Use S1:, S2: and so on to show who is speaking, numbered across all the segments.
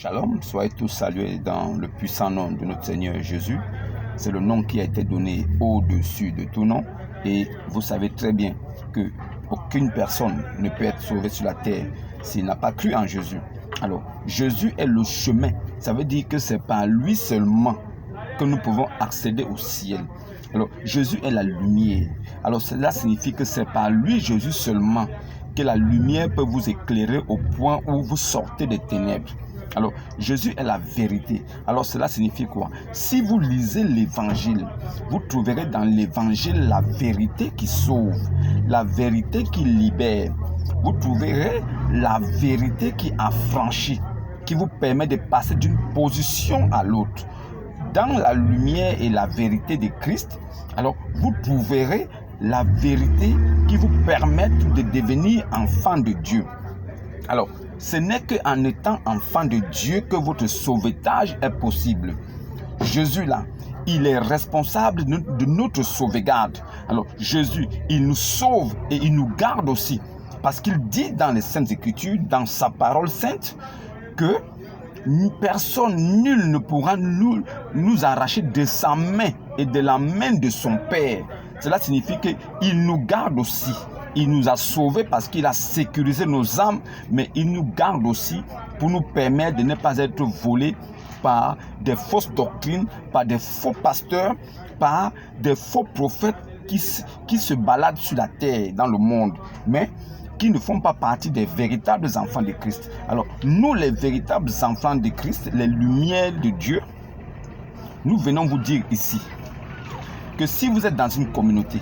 S1: Shalom, soyez tous salués dans le puissant nom de notre Seigneur Jésus. C'est le nom qui a été donné au-dessus de tout nom. Et vous savez très bien que aucune personne ne peut être sauvée sur la terre s'il n'a pas cru en Jésus. Alors, Jésus est le chemin. Ça veut dire que c'est par lui seulement que nous pouvons accéder au ciel. Alors, Jésus est la lumière. Alors, cela signifie que c'est par lui, Jésus seulement, que la lumière peut vous éclairer au point où vous sortez des ténèbres. Alors, Jésus est la vérité. Alors, cela signifie quoi? Si vous lisez l'évangile, vous trouverez dans l'évangile la vérité qui sauve, la vérité qui libère. Vous trouverez la vérité qui affranchit, qui vous permet de passer d'une position à l'autre. Dans la lumière et la vérité de Christ, alors vous trouverez la vérité qui vous permet de devenir enfant de Dieu. Alors, ce n'est qu'en étant enfant de Dieu que votre sauvetage est possible. Jésus là, il est responsable de notre sauvegarde. Alors, Jésus, il nous sauve et il nous garde aussi. Parce qu'il dit dans les Saintes Écritures, dans sa parole sainte, que personne, nul ne pourra nous arracher de sa main et de la main de son Père. Cela signifie qu'il nous garde aussi. Il nous a sauvés parce qu'il a sécurisé nos âmes, mais il nous garde aussi pour nous permettre de ne pas être volés par des fausses doctrines, par des faux pasteurs, par des faux prophètes qui se baladent sur la terre, dans le monde, mais qui ne font pas partie des véritables enfants de Christ. Alors, nous, les véritables enfants de Christ, les lumières de Dieu, nous venons vous dire ici que si vous êtes dans une communauté,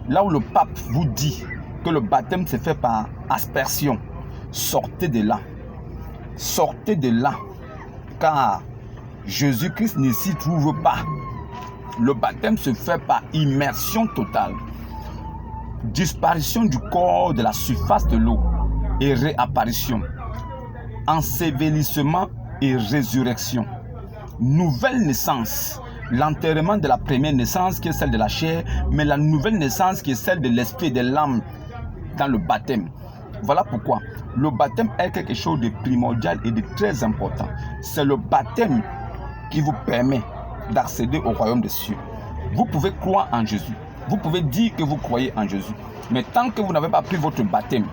S1: là où le pape vous dit que le baptême se fait par aspersion, sortez de là. Sortez de là. Car Jésus-Christ ne s'y trouve pas. Le baptême se fait par immersion totale. Disparition du corps de la surface de l'eau et réapparition. Ensevelissement et résurrection. Nouvelle naissance. L'enterrement de la première naissance qui est celle de la chair, mais la nouvelle naissance qui est celle de l'esprit et de l'âme dans le baptême. Voilà pourquoi le baptême est quelque chose de primordial et de très important. C'est le baptême qui vous permet d'accéder au royaume des cieux. Vous pouvez croire en Jésus. Vous pouvez dire que vous croyez en Jésus. Mais tant que vous n'avez pas pris votre baptême,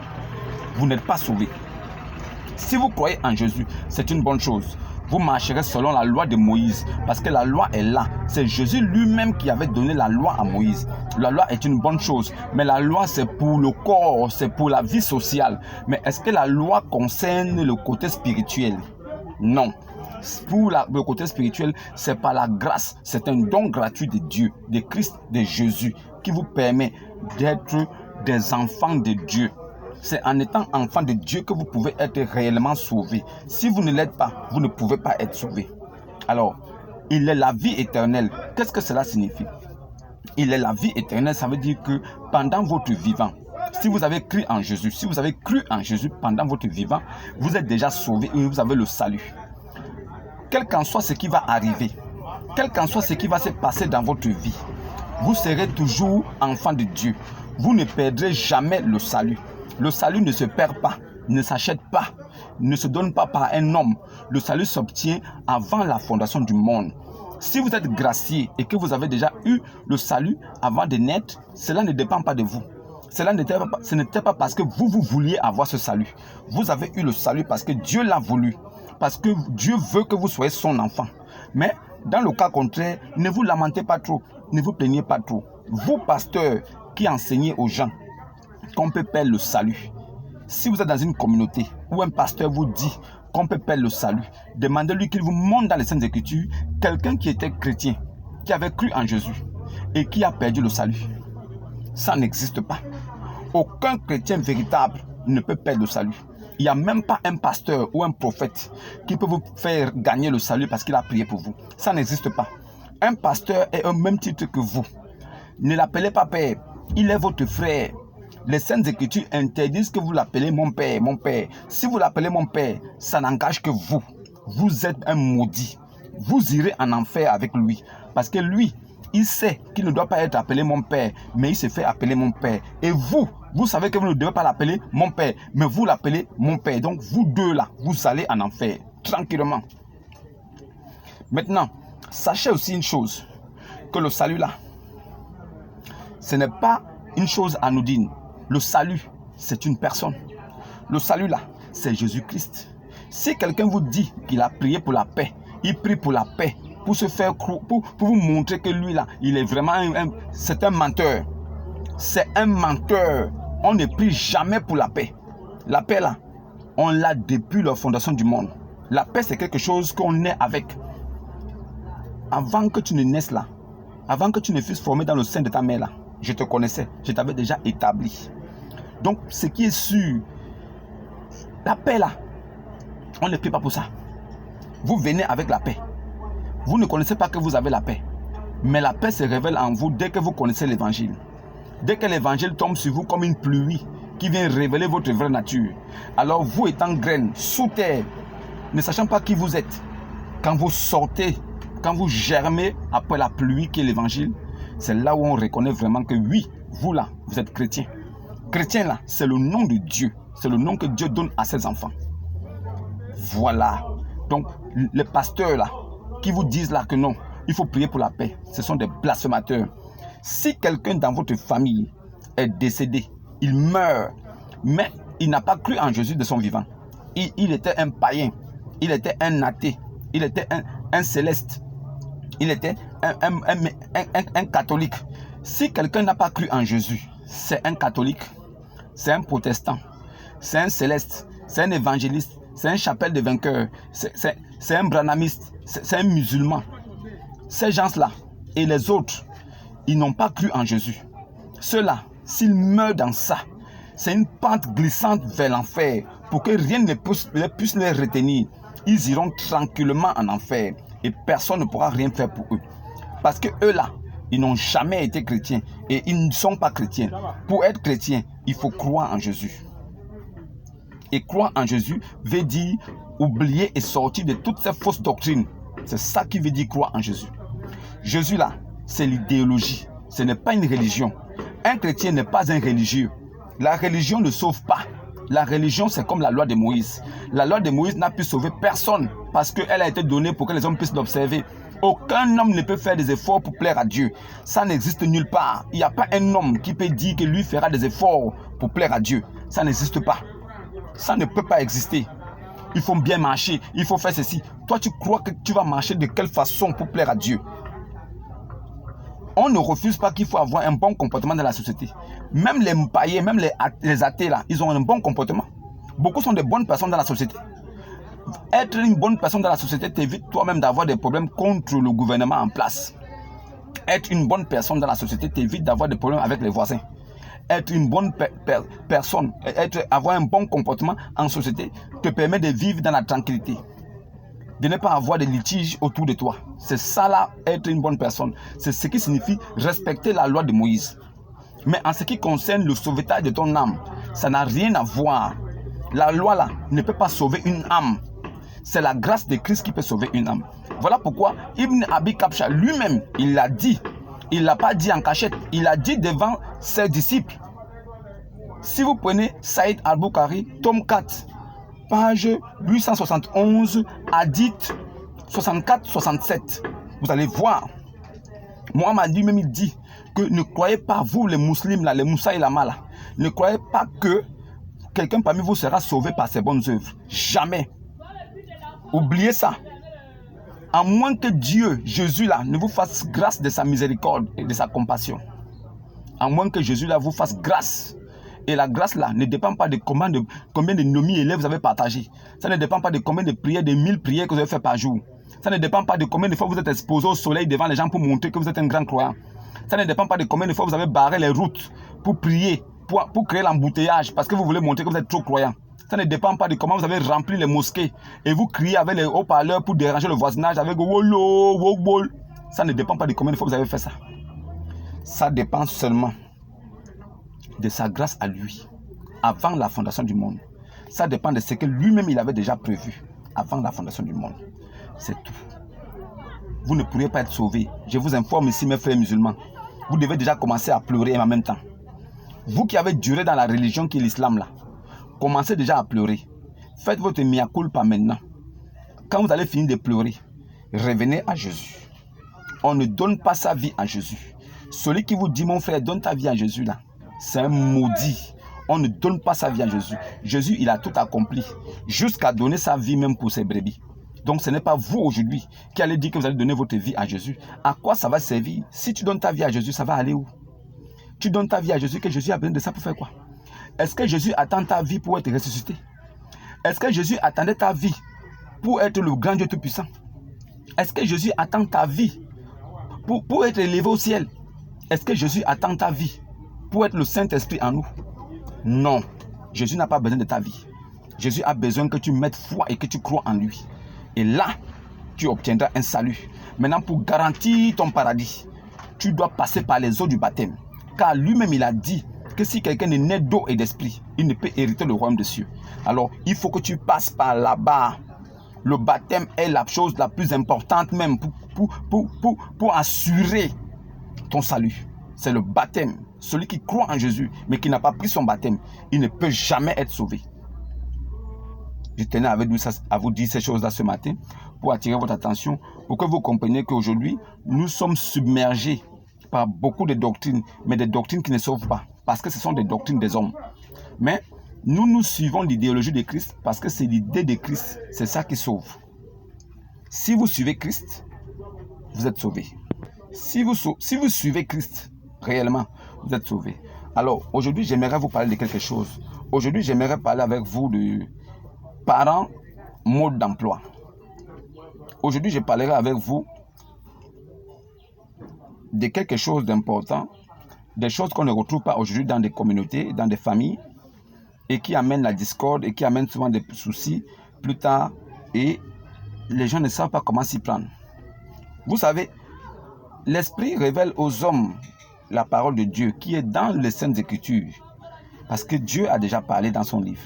S1: vous n'êtes pas sauvé. Si vous croyez en Jésus, c'est une bonne chose. Vous marcherez selon la loi de Moïse, parce que la loi est là. C'est Jésus lui-même qui avait donné la loi à Moïse. La loi est une bonne chose, mais la loi c'est pour le corps, c'est pour la vie sociale. Mais est-ce que la loi concerne le côté spirituel? Non. Pour le côté spirituel, c'est par la grâce, c'est un don gratuit de Dieu, de Christ, de Jésus, qui vous permet d'être des enfants de Dieu. C'est en étant enfant de Dieu que vous pouvez être réellement sauvé. Si vous ne l'êtes pas, vous ne pouvez pas être sauvé. Alors, il est la vie éternelle. Qu'est-ce que cela signifie? Il est la vie éternelle, ça veut dire que pendant votre vivant, si vous avez cru en Jésus, pendant votre vivant, vous êtes déjà sauvé et vous avez le salut. Quel qu'en soit ce qui va arriver, quel qu'en soit ce qui va se passer dans votre vie, vous serez toujours enfant de Dieu. Vous ne perdrez jamais le salut. Le salut ne se perd pas, ne s'achète pas, ne se donne pas par un homme. Le salut s'obtient avant la fondation du monde. Si vous êtes gracié et que vous avez déjà eu le salut avant de naître, cela ne dépend pas de vous. Ce n'était pas parce que vous vouliez avoir ce salut. Vous avez eu le salut parce que Dieu l'a voulu. Parce que Dieu veut que vous soyez son enfant. Mais dans le cas contraire, ne vous lamentez pas trop, ne vous plaignez pas trop. Vous, pasteurs, qui enseignez aux gens qu'on peut perdre le salut. Si vous êtes dans une communauté où un pasteur vous dit qu'on peut perdre le salut, demandez-lui qu'il vous montre dans les Saintes Écritures quelqu'un qui était chrétien, qui avait cru en Jésus et qui a perdu le salut. Ça n'existe pas. Aucun chrétien véritable ne peut perdre le salut. Il n'y a même pas un pasteur ou un prophète qui peut vous faire gagner le salut parce qu'il a prié pour vous. Ça n'existe pas. Un pasteur est au même titre que vous. Ne l'appelez pas père. Il est votre frère. Les Saintes Écritures interdisent que vous l'appelez mon père, mon père. Si vous l'appelez mon père, ça n'engage que vous. Vous êtes un maudit. Vous irez en enfer avec lui. Parce que lui, il sait qu'il ne doit pas être appelé mon père, mais il se fait appeler mon père. Et vous savez que vous ne devez pas l'appeler mon père, mais vous l'appelez mon père. Donc vous deux là, vous allez en enfer. tranquillement. Maintenant, sachez aussi une chose, que le salut là, ce n'est pas une chose anodine. Le salut, c'est une personne. Le salut là, c'est Jésus-Christ. Si quelqu'un vous dit qu'il a prié pour la paix, il prie pour la paix, pour se faire pour vous montrer que lui là, il est vraiment c'est un menteur. C'est un menteur. On ne prie jamais pour la paix. La paix là, on l'a depuis la fondation du monde. La paix, c'est quelque chose qu'on est avec. Avant que tu ne naisses là, avant que tu ne fusses formé dans le sein de ta mère là, je te connaissais, je t'avais déjà établi. Donc, ce qui est sûr, la paix là, on ne prie pas pour ça. Vous venez avec la paix. Vous ne connaissez pas que vous avez la paix. Mais la paix se révèle en vous dès que vous connaissez l'évangile. Dès que l'évangile tombe sur vous comme une pluie qui vient révéler votre vraie nature. Alors vous étant graine sous terre, ne sachant pas qui vous êtes, quand vous sortez, quand vous germez après la pluie qui est l'évangile, c'est là où on reconnaît vraiment que oui, vous là, vous êtes chrétien. Chrétien là, c'est le nom de Dieu. C'est le nom que Dieu donne à ses enfants. Voilà. Donc, les pasteurs là, qui vous disent là que non, il faut prier pour la paix, ce sont des blasphémateurs. Si quelqu'un dans votre famille est décédé, il meurt, mais il n'a pas cru en Jésus de son vivant. Il était un païen, il était un athée, il était un céleste, il était un catholique. Si quelqu'un n'a pas cru en Jésus, c'est un catholique, c'est un protestant, c'est un céleste, c'est un évangéliste, c'est un chapelle de vainqueur, c'est un branhamiste, c'est un musulman. Ces gens-là et les autres, ils n'ont pas cru en Jésus. Ceux-là, s'ils meurent dans ça, c'est une pente glissante vers l'enfer pour que rien ne puisse les retenir. Ils iront tranquillement en enfer et personne ne pourra rien faire pour eux. Parce que eux là, ils n'ont jamais été chrétiens et ils ne sont pas chrétiens. Pour être chrétien, il faut croire en Jésus. Et croire en Jésus veut dire oublier et sortir de toutes ces fausses doctrines. C'est ça qui veut dire croire en Jésus. Jésus là, c'est l'idéologie. Ce n'est pas une religion. Un chrétien n'est pas un religieux. La religion ne sauve pas. La religion, c'est comme la loi de Moïse. La loi de Moïse n'a pu sauver personne parce qu'elle a été donnée pour que les hommes puissent l'observer. Aucun homme ne peut faire des efforts pour plaire à Dieu. Ça n'existe nulle part. Il n'y a pas un homme qui peut dire que lui fera des efforts pour plaire à Dieu. Ça n'existe pas. Ça ne peut pas exister. Il faut bien marcher. Il faut faire ceci. Toi, tu crois que tu vas marcher de quelle façon pour plaire à Dieu? On ne refuse pas qu'il faut avoir un bon comportement dans la société. Même les païens, même les athées là, ils ont un bon comportement. Beaucoup sont de bonnes personnes dans la société. Être une bonne personne dans la société t'évite toi-même d'avoir des problèmes contre le gouvernement en place. Être une bonne personne dans la société t'évite d'avoir des problèmes avec les voisins. Être une bonne personne, avoir un bon comportement en société te permet de vivre dans la tranquillité. De ne pas avoir de litiges autour de toi. C'est ça là, être une bonne personne. C'est ce qui signifie respecter la loi de Moïse. Mais en ce qui concerne le sauvetage de ton âme, ça n'a rien à voir. La loi là ne peut pas sauver une âme. C'est la grâce de Christ qui peut sauver une âme. Voilà pourquoi Ibn Abi Kabsha lui-même, il l'a dit. Il ne l'a pas dit en cachette. Il l'a dit devant ses disciples. Si vous prenez Saïd al-Bukhari, tome 4, page 871, hadith 64-67. Vous allez voir. Mohammed lui-même il dit que ne croyez pas, vous les musulmans, là, les Moussaïlama, là, ne croyez pas que quelqu'un parmi vous sera sauvé par ses bonnes œuvres. Jamais. Oubliez ça. À moins que Dieu, Jésus là, ne vous fasse grâce de sa miséricorde et de sa compassion. À moins que Jésus là vous fasse grâce. Et la grâce là ne dépend pas de combien de nomis élèves vous avez partagé. Ça ne dépend pas de combien de prières, de 1000 prières que vous avez fait par jour. Ça ne dépend pas de combien de fois vous êtes exposé au soleil devant les gens pour montrer que vous êtes un grand croyant. Ça ne dépend pas de combien de fois vous avez barré les routes pour prier, pour créer l'embouteillage parce que vous voulez montrer que vous êtes trop croyant. Ça ne dépend pas de comment vous avez rempli les mosquées et vous criez avec les haut-parleurs pour déranger le voisinage avec wolo, wobol. Ça ne dépend pas de combien de fois vous avez fait ça. Ça dépend seulement de sa grâce à lui, avant la fondation du monde. Ça dépend de ce que lui-même il avait déjà prévu avant la fondation du monde. C'est tout. Vous ne pourriez pas être sauvé. Je vous informe ici, mes frères musulmans. Vous devez déjà commencer à pleurer en même temps. Vous qui avez duré dans la religion qui est l'islam là, commencez déjà à pleurer. Faites votre mea culpa maintenant. Quand vous allez finir de pleurer, revenez à Jésus. On ne donne pas sa vie à Jésus. Celui qui vous dit, mon frère, donne ta vie à Jésus là, c'est un maudit. On ne donne pas sa vie à Jésus. Jésus, il a tout accompli, jusqu'à donner sa vie même pour ses brebis. Donc ce n'est pas vous aujourd'hui qui allez dire que vous allez donner votre vie à Jésus. À quoi ça va servir? Si tu donnes ta vie à Jésus, ça va aller où? Tu donnes ta vie à Jésus, que Jésus a besoin de ça pour faire quoi? Est-ce que Jésus attend ta vie pour être ressuscité? Est-ce que Jésus attendait ta vie pour être le grand Dieu Tout-Puissant? Est-ce que Jésus attend ta vie pour être élevé au ciel? Est-ce que Jésus attend ta vie pour être le Saint-Esprit en nous? Non. Jésus n'a pas besoin de ta vie. Jésus a besoin que tu mettes foi et que tu crois en lui. Et là, tu obtiendras un salut. Maintenant, pour garantir ton paradis, tu dois passer par les eaux du baptême. Car lui-même, il a dit que si quelqu'un est né d'eau et d'esprit, il ne peut hériter le royaume des cieux. Alors, il faut que tu passes par là-bas. Le baptême est la chose la plus importante même pour assurer ton salut. C'est le baptême. Celui qui croit en Jésus, mais qui n'a pas pris son baptême, il ne peut jamais être sauvé. Je tenais à vous dire ces choses-là ce matin pour attirer votre attention, pour que vous compreniez qu'aujourd'hui, nous sommes submergés par beaucoup de doctrines, mais des doctrines qui ne sauvent pas, parce que ce sont des doctrines des hommes. Mais nous suivons l'idéologie de Christ, parce que c'est l'idée de Christ, c'est ça qui sauve. Si vous suivez Christ, vous êtes sauvé. Si vous suivez Christ réellement, vous êtes sauvé. Alors, aujourd'hui, j'aimerais vous parler de quelque chose. Aujourd'hui, j'aimerais parler avec vous de parents, mode d'emploi. Aujourd'hui, je parlerai avec vous de quelque chose d'important, des choses qu'on ne retrouve pas aujourd'hui dans des communautés, dans des familles, et qui amènent la discorde et qui amènent souvent des soucis plus tard, et les gens ne savent pas comment s'y prendre. Vous savez, l'Esprit révèle aux hommes la parole de Dieu qui est dans les Saintes Écritures, parce que Dieu a déjà parlé dans son livre.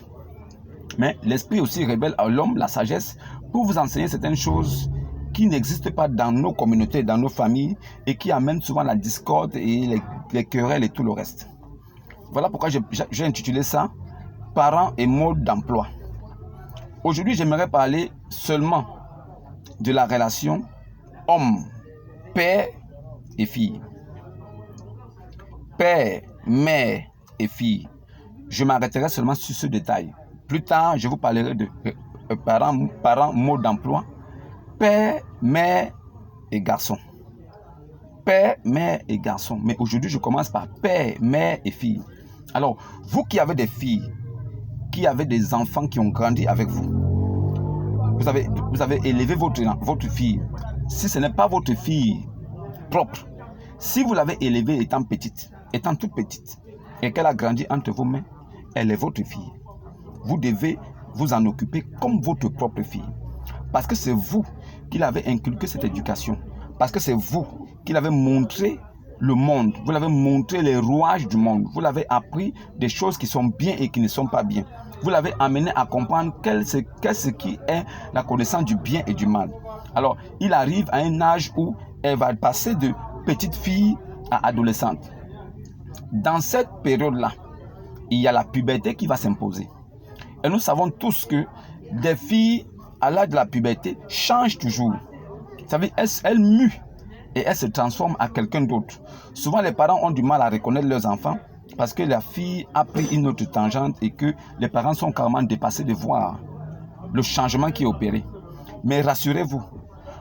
S1: Mais l'Esprit aussi révèle à l'homme la sagesse pour vous enseigner certaines choses qui n'existent pas dans nos communautés, dans nos familles, et qui amènent souvent la discorde et les querelles et tout le reste. Voilà pourquoi j'ai intitulé ça « Parents et mode d'emploi ». Aujourd'hui, j'aimerais parler seulement de la relation homme, père et fille. Père, mère et fille. Je m'arrêterai seulement sur ce détail. Plus tard, je vous parlerai de parents, mode d'emploi, père, mère et garçon. Père, mère et garçon. Mais aujourd'hui, je commence par père, mère et fille. Alors, vous qui avez des filles, qui avez des enfants qui ont grandi avec vous, vous avez élevé votre fille. Si ce n'est pas votre fille propre, si vous l'avez élevée étant petite, étant toute petite, et qu'elle a grandi entre vos mains, elle est votre fille. Vous devez vous en occuper comme votre propre fille. Parce que c'est vous qui l'avez inculqué cette éducation. Parce que c'est vous qui l'avez montré le monde. Vous l'avez montré les rouages du monde. Vous l'avez appris des choses qui sont bien et qui ne sont pas bien. Vous l'avez amené à comprendre qu'est-ce qui est la connaissance du bien et du mal. Alors, il arrive à un âge où elle va passer de petite fille à adolescente. Dans cette période-là, il y a la puberté qui va s'imposer. Et nous savons tous que des filles à l'âge de la puberté changent toujours. Vous savez, elles muent et elles se transforment à quelqu'un d'autre. Souvent, les parents ont du mal à reconnaître leurs enfants parce que la fille a pris une autre tangente et que les parents sont carrément dépassés de voir le changement qui est opéré. Mais rassurez-vous,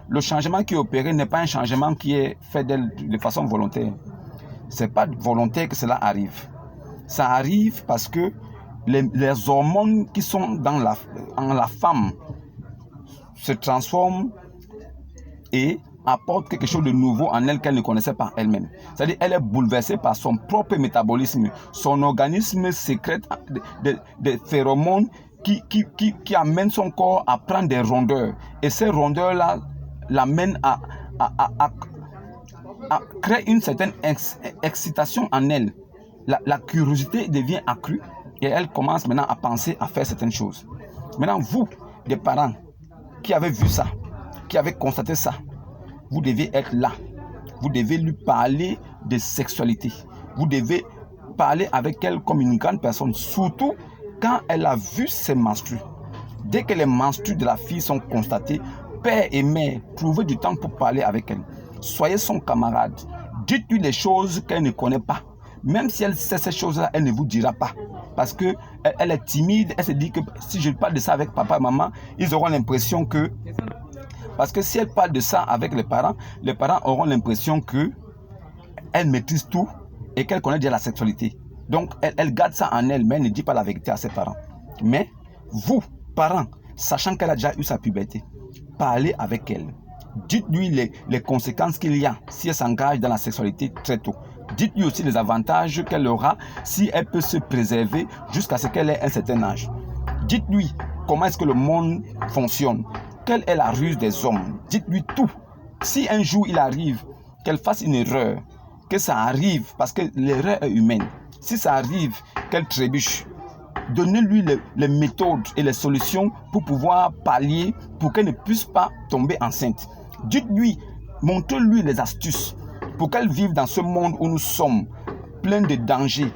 S1: le changement qui est opéré n'est pas un changement qui est fait de façon volontaire. Ce n'est pas volontaire que cela arrive. Ça arrive parce que les hormones qui sont en la femme se transforment et apportent quelque chose de nouveau en elle qu'elle ne connaissait pas elle-même. C'est-à-dire qu'elle est bouleversée par son propre métabolisme. Son organisme sécrète des phéromones qui amènent son corps à prendre des rondeurs. Et ces rondeurs-là l'amènent à créer une certaine excitation en elle. La curiosité devient accrue et elle commence maintenant à penser à faire certaines choses. Maintenant, vous, des parents qui avez vu ça, qui avez constaté ça, vous devez être là. Vous devez lui parler de sexualité. Vous devez parler avec elle comme une grande personne, surtout quand elle a vu ses menstrues. Dès que les menstrues de la fille sont constatées, père et mère, trouvez du temps pour parler avec elle. Soyez son camarade. Dites-lui les choses qu'elle ne connaît pas. Même si elle sait ces choses-là, elle ne vous dira pas. Parce qu'elle est timide, elle se dit que si je parle de ça avec papa et maman, ils auront l'impression que... Parce que si elle parle de ça avec les parents auront l'impression qu'elle maîtrise tout et qu'elle connaît déjà la sexualité. Donc, elle garde ça en elle, mais elle ne dit pas la vérité à ses parents. Mais vous, parents, sachant qu'elle a déjà eu sa puberté, parlez avec elle. Dites-lui les conséquences qu'il y a si elle s'engage dans la sexualité très tôt. Dites-lui aussi les avantages qu'elle aura si elle peut se préserver jusqu'à ce qu'elle ait un certain âge. Dites-lui comment est-ce que le monde fonctionne. Quelle est la ruse des hommes? Dites-lui tout. Si un jour il arrive qu'elle fasse une erreur, que ça arrive, parce que l'erreur est humaine. Si ça arrive qu'elle trébuche, donnez-lui les méthodes et les solutions pour pouvoir pallier, pour qu'elle ne puisse pas tomber enceinte. Dites-lui, montrez-lui les astuces pour qu'elle vive dans ce monde où nous sommes, plein de dangers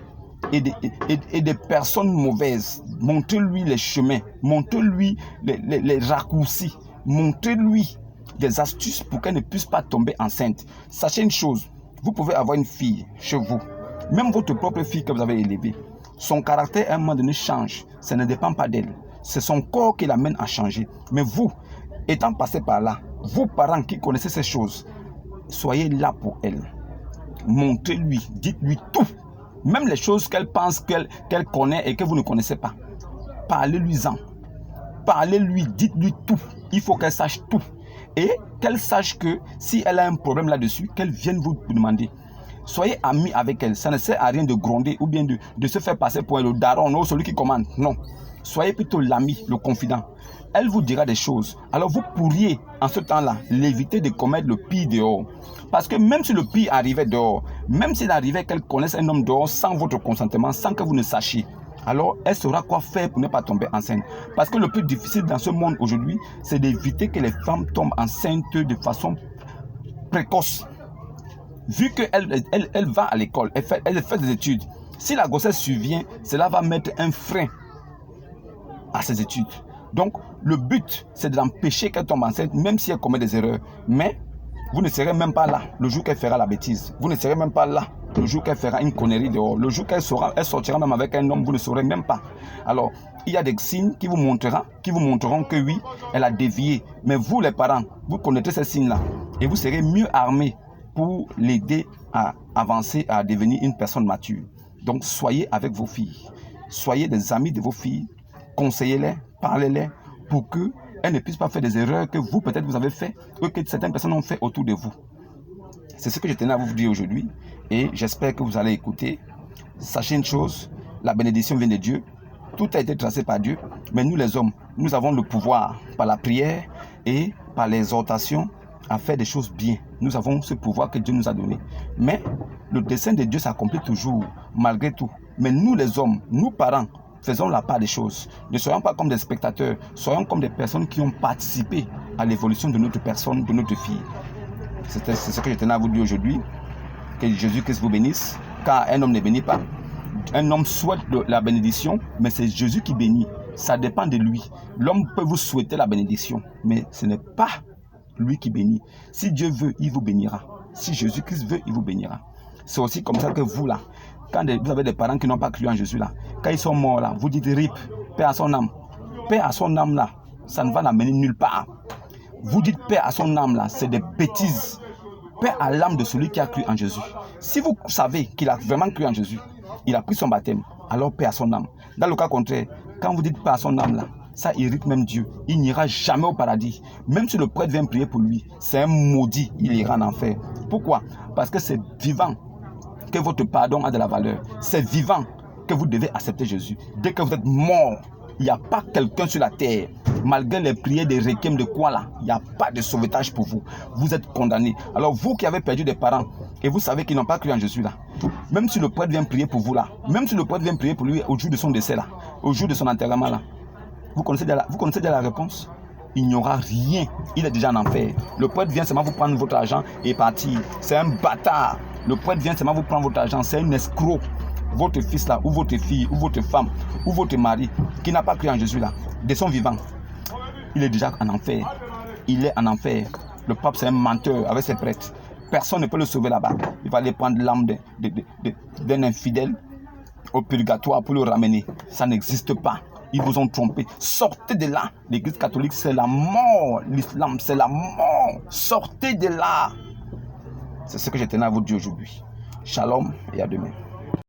S1: et de personnes mauvaises. Montrez-lui les chemins, montrez-lui les raccourcis, montrez-lui des astuces pour qu'elle ne puisse pas tomber enceinte. Sachez une chose, vous pouvez avoir une fille chez vous, même votre propre fille que vous avez élevée. Son caractère à un moment donné change, ça ne dépend pas d'elle. C'est son corps qui l'amène à changer. Mais vous, étant passé par là, vous parents qui connaissez ces choses, soyez là pour elle. Montrez-lui, dites-lui tout. Même les choses qu'elle pense qu'elle connaît et que vous ne connaissez pas. Parlez-lui-en. Parlez-lui, dites-lui tout. Il faut qu'elle sache tout. Et qu'elle sache que si elle a un problème là-dessus, qu'elle vienne vous demander. Soyez amis avec elle. Ça ne sert à rien de gronder ou bien de se faire passer pour le daron ou celui qui commande. Non. Soyez plutôt l'ami, le confident. Elle vous dira des choses. Alors vous pourriez, en ce temps-là, l'éviter de commettre le pire dehors. Parce que même si le pire arrivait dehors, même s'il arrivait qu'elle connaisse un homme dehors sans votre consentement, sans que vous ne sachiez, alors elle saura quoi faire pour ne pas tomber enceinte. Parce que le plus difficile dans ce monde aujourd'hui, c'est d'éviter que les femmes tombent enceintes de façon précoce. Vu qu'elle va à l'école, elle fait des études, si la grossesse survient, cela va mettre un frein à ses études. Donc, le but, c'est de l'empêcher qu'elle tombe enceinte, même si elle commet des erreurs. Mais, vous ne serez même pas là le jour qu'elle fera la bêtise. Vous ne serez même pas là le jour qu'elle fera une connerie dehors. Le jour qu'elle sortira même avec un homme, vous ne saurez même pas. Alors, il y a des signes qui vous montreront que oui, elle a dévié. Mais vous, les parents, vous connaissez ces signes-là. Et vous serez mieux armés pour l'aider à avancer, à devenir une personne mature. Donc, soyez avec vos filles. Soyez des amis de vos filles. Conseillez-les, parlez-les pour qu'elles ne puissent pas faire des erreurs que vous, peut-être, vous avez fait ou que certaines personnes ont fait autour de vous. C'est ce que je tenais à vous dire aujourd'hui et j'espère que vous allez écouter. Sachez une chose, la bénédiction vient de Dieu. Tout a été tracé par Dieu, mais nous les hommes, nous avons le pouvoir par la prière et par l'exhortation à faire des choses bien. Nous avons ce pouvoir que Dieu nous a donné. Mais le dessein de Dieu s'accomplit toujours, malgré tout. Mais nous les hommes, nous parents, faisons la part des choses. Ne soyons pas comme des spectateurs, soyons comme des personnes qui ont participé à l'évolution de notre personne, de notre fille. C'est ce que je tenais à vous dire aujourd'hui. Que Jésus-Christ vous bénisse, car un homme ne bénit pas. Un homme souhaite la bénédiction, mais c'est Jésus qui bénit. Ça dépend de lui. L'homme peut vous souhaiter la bénédiction, mais ce n'est pas lui qui bénit. Si Dieu veut, il vous bénira. Si Jésus-Christ veut, il vous bénira. C'est aussi comme ça que vous là, quand vous avez des parents qui n'ont pas cru en Jésus là, quand ils sont morts là, vous dites RIP, paix à son âme. Paix à son âme là, ça ne va l'amener nulle part. Vous dites paix à son âme là, c'est des bêtises. Paix à l'âme de celui qui a cru en Jésus. Si vous savez qu'il a vraiment cru en Jésus, il a pris son baptême, alors paix à son âme. Dans le cas contraire, quand vous dites paix à son âme là, ça irrite même Dieu. Il n'ira jamais au paradis. Même si le prêtre vient prier pour lui, c'est un maudit, il ira en enfer. Pourquoi? Parce que c'est vivant que votre pardon a de la valeur. C'est vivant que vous devez accepter Jésus. Dès que vous êtes mort, il n'y a pas quelqu'un sur la terre, malgré les prières des requiem de quoi là, il n'y a pas de sauvetage pour vous. Vous êtes condamné. Alors vous qui avez perdu des parents et vous savez qu'ils n'ont pas cru en Jésus là, même si le prêtre vient prier pour vous là, même si le prêtre vient prier pour lui au jour de son décès là, au jour de son enterrement là, vous connaissez déjà la réponse? Il n'y aura rien. Il est déjà en enfer. Le prêtre vient seulement vous prendre votre argent et partir. C'est un bâtard. Le prêtre vient seulement vous prendre votre argent. C'est un escroc. votre fils là, ou votre fille, ou votre femme, ou votre mari, qui n'a pas cru en Jésus là, de son vivant, il est déjà en enfer. Il est en enfer. Le pape, c'est un menteur avec ses prêtres. Personne ne peut le sauver là-bas. Il va aller prendre l'âme d'un infidèle au purgatoire pour le ramener. Ça n'existe pas. Ils vous ont trompé. Sortez de là. L'église catholique, c'est la mort. L'islam, c'est la mort. Sortez de là. C'est ce que je tenais à vous dire aujourd'hui. Shalom et à demain.